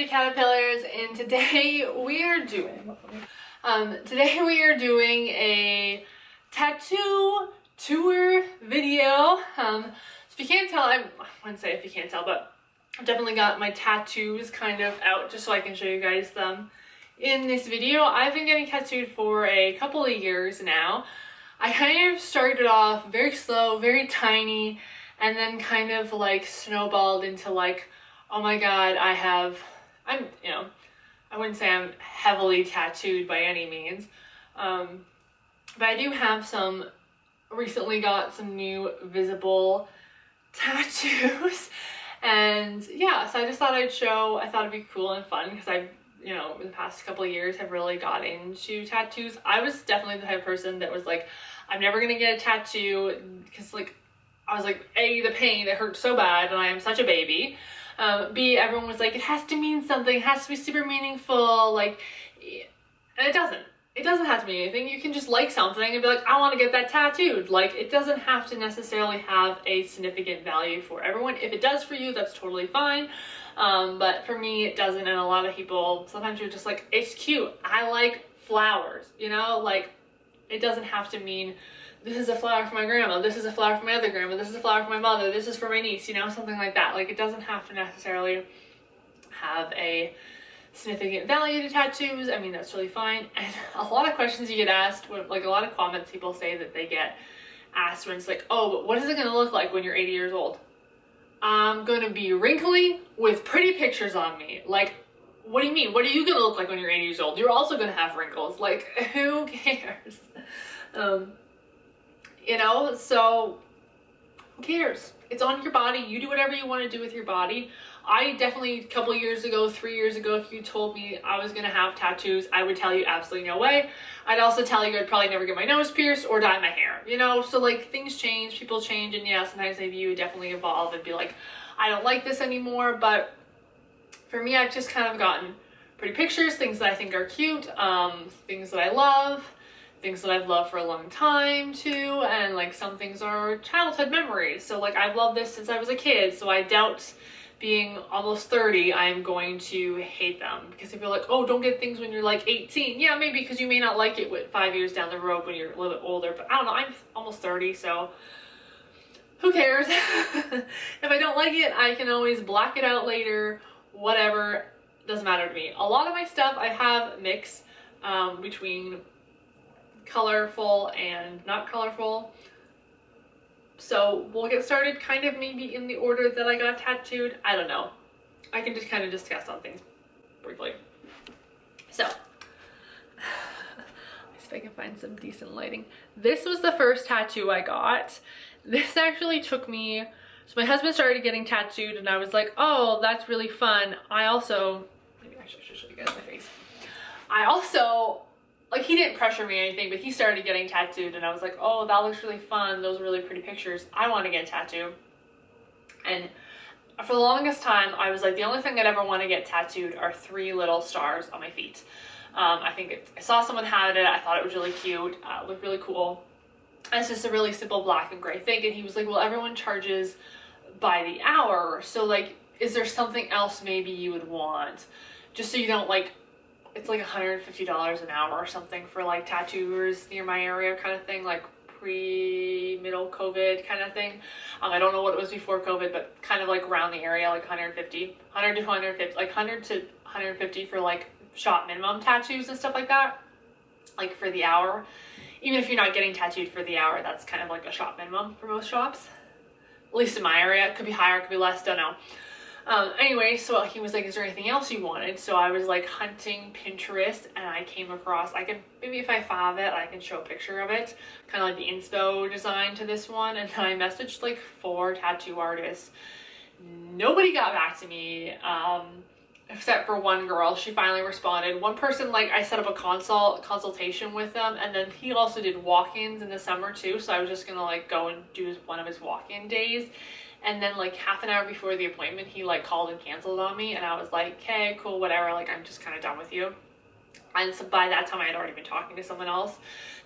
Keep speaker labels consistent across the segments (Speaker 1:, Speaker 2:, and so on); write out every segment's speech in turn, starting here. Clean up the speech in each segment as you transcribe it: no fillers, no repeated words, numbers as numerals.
Speaker 1: pretty caterpillars, and today we are doing a tattoo tour video. So if you can't tell, I wouldn't say if you can't tell, but I've definitely got my tattoos kind of out just so I can show you guys them in this video. I've been getting tattooed for a couple of years now. I kind of started off very slow, very tiny, and then kind of like snowballed into like, oh my god, I wouldn't say I'm heavily tattooed by any means, but I do have recently got some new visible tattoos, and yeah, so I just thought I'd show. I thought it'd be cool and fun because I've, in the past couple of years have really got into tattoos. I was definitely the type of person that was like, I'm never gonna get a tattoo because like, I was like, A, the pain, it hurt so bad and I am such a baby. B, everyone was like, it has to mean something, it has to be super meaningful, like, and it doesn't. It doesn't have to mean anything. You can just like something and be like, I want to get that tattooed. Like, it doesn't have to necessarily have a significant value for everyone. If it does for you, that's totally fine. But for me, it doesn't, and a lot of people, sometimes you're just like, it's cute. I like flowers, like, it doesn't have to mean, this is a flower for my grandma, this is a flower for my other grandma, this is a flower for my mother, this is for my niece, something like that. Like, it doesn't have to necessarily have a significant value to tattoos. I mean, that's really fine. And a lot of questions you get asked, like a lot of comments people say that they get asked when it's like, oh, but what is it going to look like when you're 80 years old? I'm going to be wrinkly with pretty pictures on me. Like, what do you mean? What are you going to look like when you're 80 years old? You're also going to have wrinkles. Like, who cares? So who cares? It's on your body. You do whatever you want to do with your body. I definitely, a couple of years ago, 3 years ago, if you told me I was going to have tattoos, I would tell you absolutely no way. I'd also tell you I'd probably never get my nose pierced or dye my hair, so like things change, people change, and yeah, sometimes maybe you would definitely evolve and be like, I don't like this anymore. But for me, I've just kind of gotten pretty pictures, things that I think are cute, things that I love, things that I've loved for a long time too, and like some things are childhood memories. So like, I've loved this since I was a kid, so I doubt being almost 30, I'm going to hate them, because people are like, oh, don't get things when you're like 18. Yeah, maybe, because you may not like it with 5 years down the road when you're a little bit older, but I don't know, I'm almost 30, so who cares? If I don't like it, I can always black it out later, whatever, doesn't matter to me. A lot of my stuff I have mixed between colorful and not colorful. So we'll get started kind of maybe in the order that I got tattooed. I don't know. I can just kind of discuss on things briefly. So, let's see if I can find some decent lighting. This was the first tattoo I got. This actually took me, so my husband started getting tattooed and I was like, oh, that's really fun. Maybe I should show you guys my face. Like, he didn't pressure me or anything, but he started getting tattooed and I was like, oh, that looks really fun. Those are really pretty pictures. I want to get a tattoo. And for the longest time, I was like, the only thing I'd ever want to get tattooed are 3 little stars on my feet. I saw someone had it. I thought it was really cute. It looked really cool. And it's just a really simple black and gray thing. And he was like, well, everyone charges by the hour. So like, is there something else maybe you would want? Just so you don't like, it's like $150 an hour or something for like tattooers near my area kind of thing, like middle COVID kind of thing. I don't know what it was before COVID, but kind of like around the area, like 100 to 150 for like shop minimum tattoos and stuff like that, like for the hour. Even if you're not getting tattooed for the hour, that's kind of like a shop minimum for most shops, at least in my area. It could be higher, it could be less, don't know. Anyway, so he was like, is there anything else you wanted? So I was like hunting Pinterest and I came across, maybe if I have it, I can show a picture of it, kind of like the inspo design to this one. And then I messaged like 4 tattoo artists. Nobody got back to me, except for one girl. She finally responded. One person, like, I set up a consultation with them, and then he also did walk-ins in the summer too, so I was just gonna like go and do one of his walk-in days. And then like half an hour before the appointment, he like called and canceled on me, and I was like, okay, cool, whatever, like, I'm just kind of done with you. And so by that time I had already been talking to someone else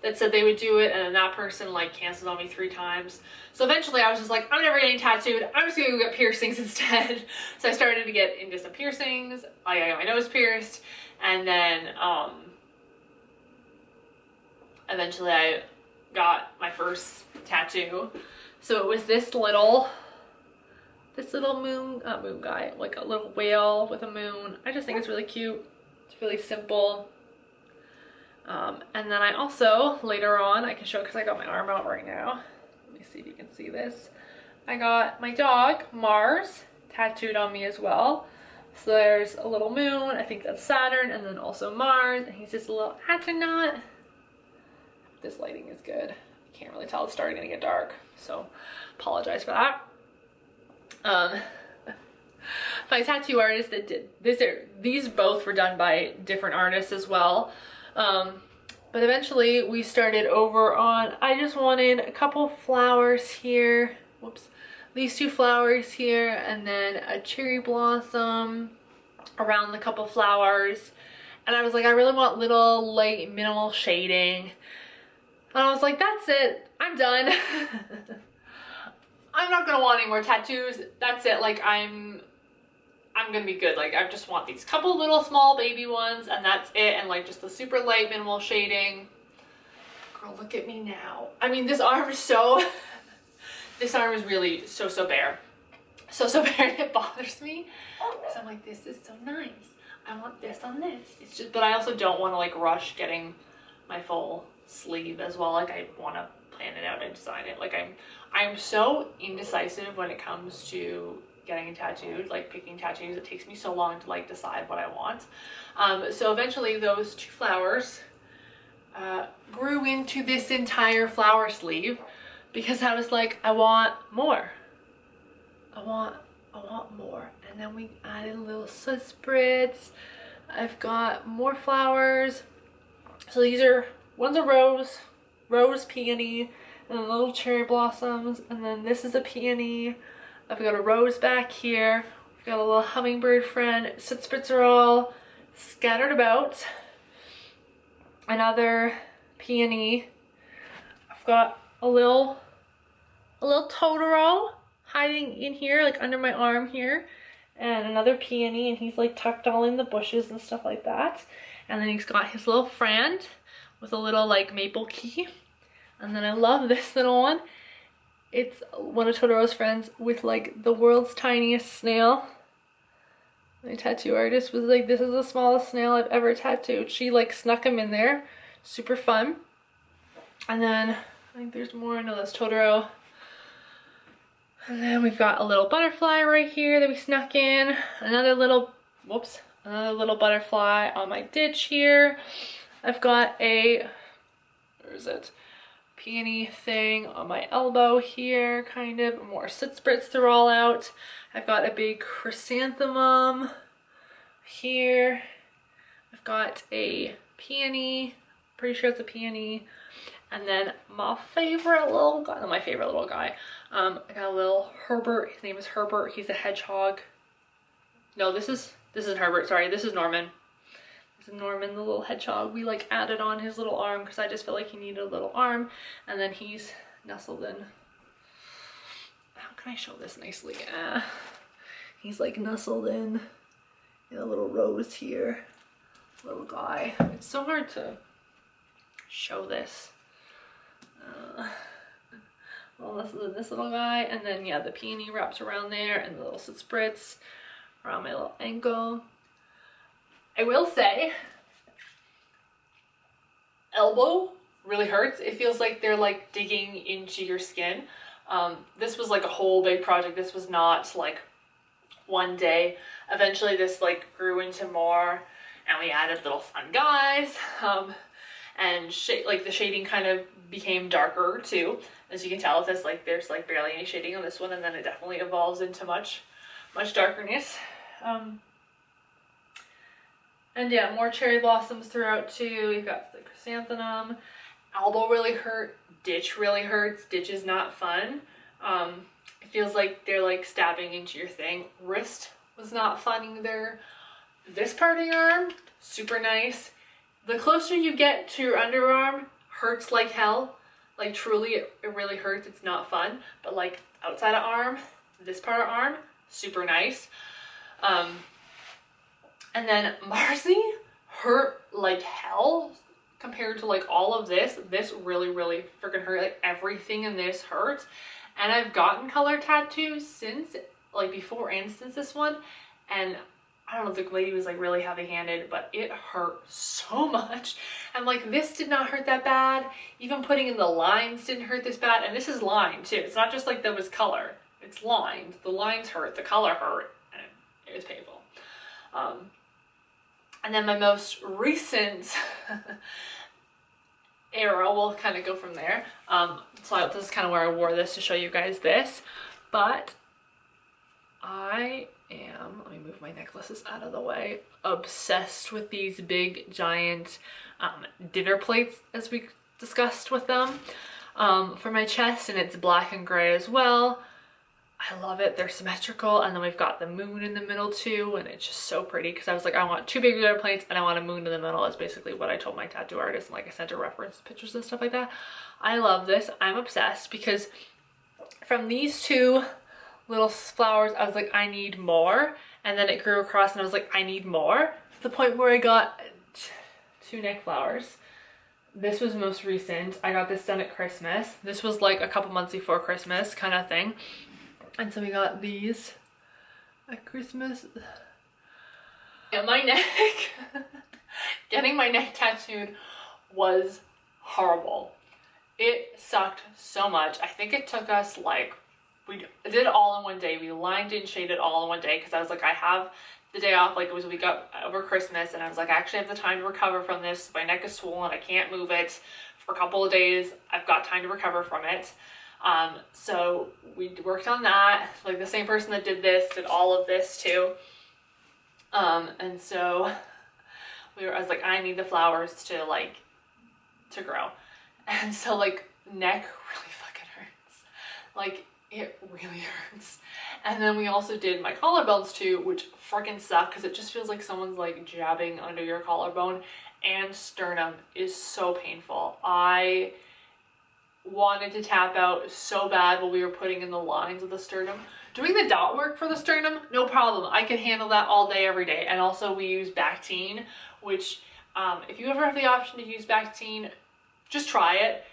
Speaker 1: that said they would do it, and then that person like canceled on me 3 times. So eventually I was just like, I'm never getting tattooed, I'm just gonna go get piercings instead. So I started to get into some piercings. I got my nose pierced, and then eventually I got my first tattoo. So it was this little moon guy, like a little whale with a moon. I just think it's really cute. It's really simple. And then I also, later on, I can show because I got my arm out right now. Let me see if you can see this. I got my dog, Mars, tattooed on me as well. So there's a little moon, I think that's Saturn, and then also Mars, and he's just a little astronaut. This lighting is good. I can't really tell, it's starting to get dark, so apologize for that. My tattoo artist that did this, these both were done by different artists as well. But eventually we started over on, I just wanted a couple flowers here. Whoops. These 2 flowers here, and then a cherry blossom around the couple flowers. And I was like, I really want little light minimal shading. And I was like, that's it, I'm done. I'm not gonna want any more tattoos. That's it, like I'm gonna be good. Like I just want these couple little small baby ones, and that's it, and like just the super light minimal shading. Girl, look at me now. I mean, this arm is so this arm is really so bare. So bare, and it bothers me. So I'm like, this is so nice. I want this on this. It's just, but I also don't want to like rush getting my full sleeve as well. Like I want to plan it out and design it. Like I'm so indecisive when it comes to getting tattooed, like picking tattoos. It takes me so long to like decide what I want. So eventually those 2 flowers grew into this entire flower sleeve because I was like, I want more. I want more. And then we added little soot spritz. I've got more flowers. So these are, one's a rose peony, and then little cherry blossoms, and then this is a peony. I've got a rose back here. We've got a little hummingbird friend. Soot spritz are all scattered about. Another peony. I've got a little Totoro hiding in here, like under my arm here, and another peony, and he's like tucked all in the bushes and stuff like that. And then he's got his little friend with a little like maple key. And then I love this little one. It's one of Totoro's friends with like the world's tiniest snail. My tattoo artist was like, this is the smallest snail I've ever tattooed. She like snuck him in there. Super fun. And then I think there's more. No, that's Totoro. And then we've got a little butterfly right here that we snuck in. Another little butterfly on my ditch here. I've got a, where is it? Peony thing on my elbow here, kind of. More soot spritz to roll out. I've got a big chrysanthemum here. I've got a peony, pretty sure it's a peony. And then my favorite little guy, not my favorite little guy, I got a little Herbert. His name is Herbert. He's a hedgehog. No, this is Herbert, sorry, this is Norman. This is Norman, the little hedgehog. We like added on his little arm because I just felt like he needed a little arm. And then he's nestled in. How can I show this nicely? He's like nestled in a little rose here. Little guy. It's so hard to show this. Well, this little guy, and then yeah, the peony wraps around there, and the little soot spritz around my little ankle. I will say, elbow really hurts. It feels like they're like digging into your skin. This was like a whole big project. This was not like one day. Eventually this like grew into more, and we added little fun guys. And like the shading kind of became darker too. As you can tell, there's like barely any shading on this one, and then it definitely evolves into much darkness. And yeah, more cherry blossoms throughout too. You've got the chrysanthemum. Elbow really hurt. Ditch really hurts. Ditch is not fun. It feels like they're like stabbing into your thing. Wrist was not fun either. This part of your arm, super nice. the closer you get to your underarm, hurts like hell. Like truly, it really hurts. It's not fun. But like outside of arm, this part of arm, super nice. And then Marcy hurt like hell compared to like all of this. This really, really freaking hurt. Like everything in this hurt. And I've gotten color tattoos since, like before and since this one. And I don't know, the lady was like really heavy-handed, but it hurt so much. And like this did not hurt that bad. Even putting in the lines didn't hurt this bad. And this is lined too. It's not just like there was color. It's lined. The lines hurt. The color hurt. And it was painful. And then my most recent era, we'll kind of go from there. So this is kind of where I wore this to show you guys this. But I am, let me move my necklaces out of the way, obsessed with these big giant dinner plates, as we discussed with them, for my chest, and it's black and gray as well. I love it. They're symmetrical, and then we've got the moon in the middle too, and it's just so pretty because I was like, I want two big dinner plates and I want a moon in the middle. Is basically what I told my tattoo artist, and like I sent her reference pictures and stuff like that. I love this. I'm obsessed because from these two little flowers, I was like, I need more, and then it grew across and I was like, I need more, to the point where I got two neck flowers. This was most recent. I got this done at Christmas. This was like a couple months before Christmas kind of thing. And so we got these at Christmas. And my neck, getting my neck tattooed was horrible. It sucked so much. I think it took us like, we did it all in one day. We lined and shaded all in one day because I was like, I have the day off, like it was a week up over Christmas, and I was like, I actually have the time to recover from this. My neck is swollen. I can't move it for a couple of days. I've got time to recover from it. So we worked on that. Like the same person that did this did all of this too. And so I was like, I need the flowers to grow. And so like neck really fucking hurts. Like it really hurts. And then we also did my collarbones too, which freaking suck because it just feels like someone's like jabbing under your collarbone, and sternum is so painful. I wanted to tap out so bad while we were putting in the lines of the sternum. Doing the dot work for the sternum, no problem. I can handle that all day, every day. And also we use Bactine, which if you ever have the option to use Bactine, just try it.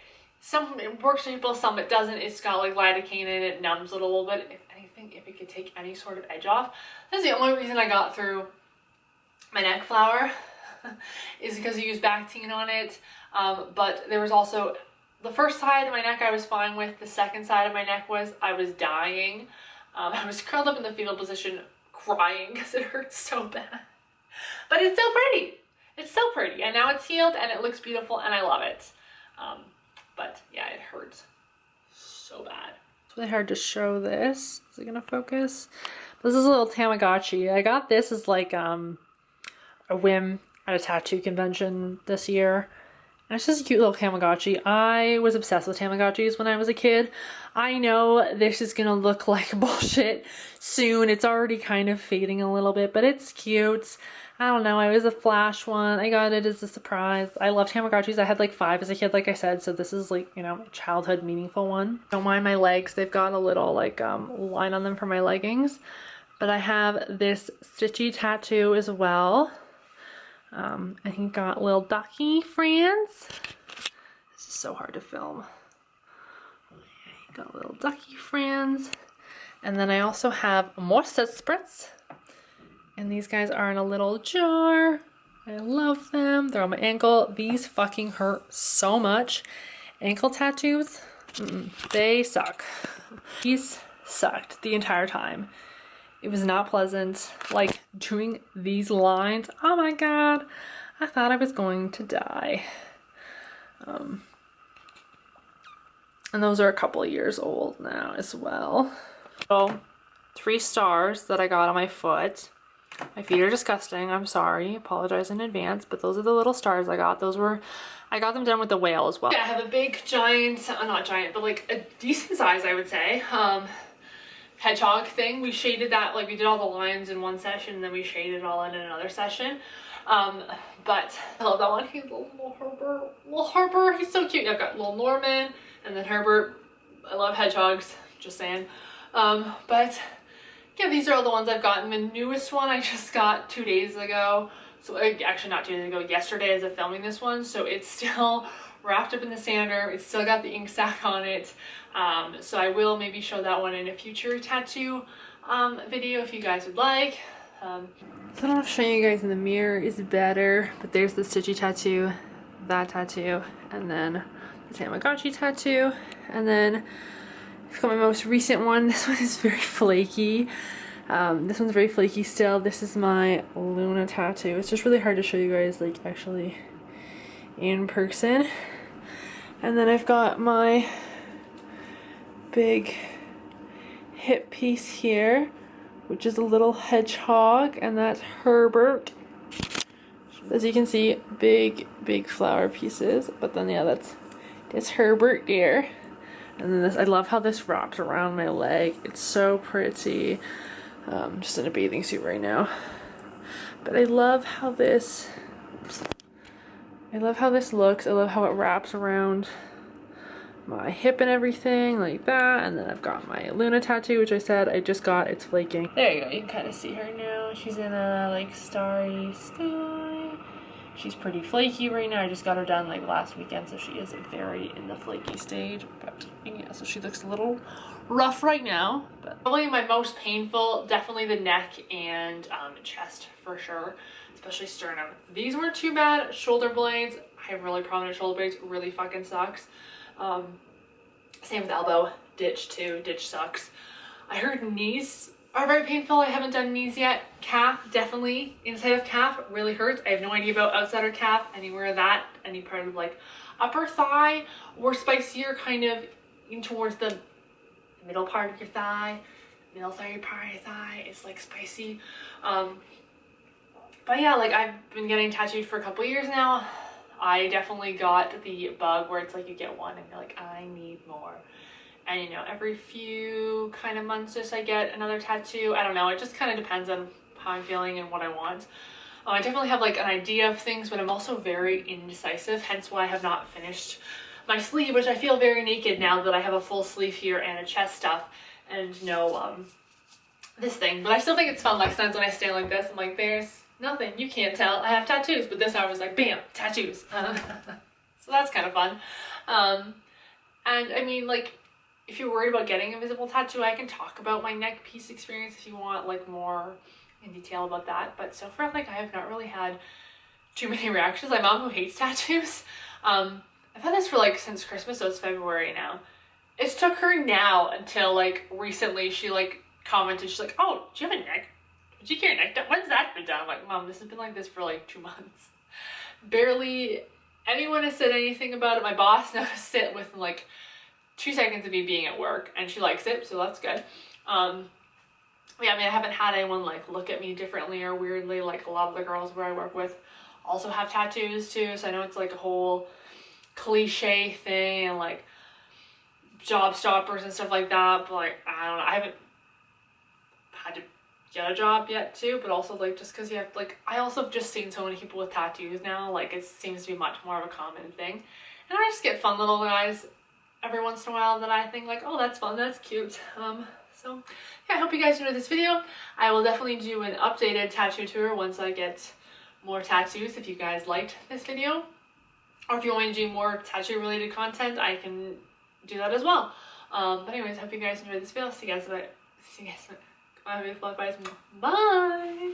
Speaker 1: Some it works for people, some it doesn't. It's got like lidocaine in it, numbs it a little bit. If anything, if it could take any sort of edge off. That's the only reason I got through my neck flower is because I used Bactine on it. But there was also, the first side of my neck I was fine with. The second side of my neck I was dying. I was curled up in the fetal position crying because it hurts so bad. But it's so pretty. It's so pretty. And now it's healed and it looks beautiful and I love it. But yeah, it hurts so bad. It's really hard to show this. Is it gonna focus? This is a little Tamagotchi. I got this as like a whim at a tattoo convention this year. And it's just a cute little Tamagotchi. I was obsessed with Tamagotchis when I was a kid. I know this is gonna look like bullshit soon. It's already kind of fading a little bit, but it's cute. I don't know, it was a flash one. I got it as a surprise. I love Tamagotchis. I had like 5 as a kid, like I said, so this is like, you know, a childhood meaningful one. Don't mind my legs. They've got a little like line on them for my leggings. But I have this stitchy tattoo as well. And he got little ducky friends. This is so hard to film. He got little ducky friends. And then I also have more set spritz. And these guys are in a little jar. I love them. They're on my ankle. These fucking hurt so much. Ankle tattoos, they suck. These sucked the entire time. It was not pleasant. Like doing these lines, oh my god, I thought I was going to die. And those are a couple of years old now as well. So 3 stars that I got on my foot. My feet are disgusting. I'm sorry. Apologize in advance. But those are the little stars I got. I got them done with the whale as well. Yeah, I have a big, giant, not giant, but like a decent size, I would say. hedgehog thing. We shaded that, like we did all the lines in one session and then we shaded it all in another session. But I love that one. He's little Herbert. Little Herbert, he's so cute. I've got little Norman and then Herbert. I love hedgehogs, just saying. But yeah, these are all the ones I've gotten. The newest one I just got 2 days ago. So actually not 2 days ago, yesterday as of filming this one. So it's still wrapped up in the sander. It's still got the ink sac on it. So I will maybe show that one in a future tattoo video if you guys would like. So I don't know if showing you guys in the mirror is better, but there's the Stitchy tattoo, that tattoo, and then the Tamagotchi tattoo, and then I've got my most recent one. This one is very flaky. This one's very flaky still. This is my Luna tattoo. It's just really hard to show you guys like actually in person. And then I've got my big hip piece here, which is a little hedgehog, and that's Herbert. As you can see, big flower pieces, but then yeah, that's Herbert there. And then this, I love how this wraps around my leg. It's so pretty. Just in a bathing suit right now. But I love how this, looks. I love how it wraps around my hip and everything like that. And then I've got my Luna tattoo, which I said I just got. It's flaking. There you go. You can kind of see her now. She's in a like starry sky. She's pretty flaky right now. I just got her done like last weekend, so she is very in the flaky stage. But yeah, so she looks a little rough right now. But probably my most painful, definitely the neck and chest for sure, especially sternum. These weren't too bad. Shoulder blades, I have really prominent shoulder blades, really fucking sucks. Same with elbow, ditch too, ditch sucks. I heard knees are very painful. I haven't done knees yet. Calf, definitely. Inside of calf really hurts. I have no idea about outside of calf, anywhere of that, any part of like upper thigh, or spicier kind of in towards the middle part of your thigh, middle thigh part of your thigh. It's like spicy. But yeah, like I've been getting tattooed for a couple years now. I definitely got the bug where it's like you get one and you're like, I need more. And you know, every few kind of months just I get another tattoo. I don't know, it just kind of depends on how I'm feeling and what I want. I definitely have like an idea of things, but I'm also very indecisive, hence why I have not finished my sleeve, which I feel very naked now that I have a full sleeve here and a chest stuff and no this thing. But I still think it's fun. Like sometimes when I stand like this, I'm like, there's nothing, you can't tell I have tattoos. But this I was like, bam, tattoos. So that's kind of fun. And I mean, like, if you're worried about getting a visible tattoo, I can talk about my neck piece experience if you want like more in detail about that. But so far, like, I have not really had too many reactions. My mom, who hates tattoos, I've had this for like since Christmas, so it's February now. It took her now until like recently she like commented, she's like, oh, do you have a neck? Did you get your neck done? When's that been done? I'm like, Mom, this has been like this for like 2 months. Barely anyone has said anything about it. My boss noticed it within like 2 seconds of me being at work, and she likes it, so that's good. Yeah, I mean, I haven't had anyone like look at me differently or weirdly. Like a lot of the girls where I work with also have tattoos too, so I know it's like a whole cliche thing and like job stoppers and stuff like that. But like, I don't know, I haven't had to get a job yet too, but also like just because you have like, I also have just seen so many people with tattoos now, like it seems to be much more of a common thing, and I just get fun little guys every once in a while that I think like, oh, that's fun, that's cute. So yeah, I hope you guys enjoyed this video. I will definitely do an updated tattoo tour once I get more tattoos if you guys liked this video, or if you want me to do more tattoo related content, I can do that as well. But anyways, hope you guys enjoyed this video. See you guys. Bye.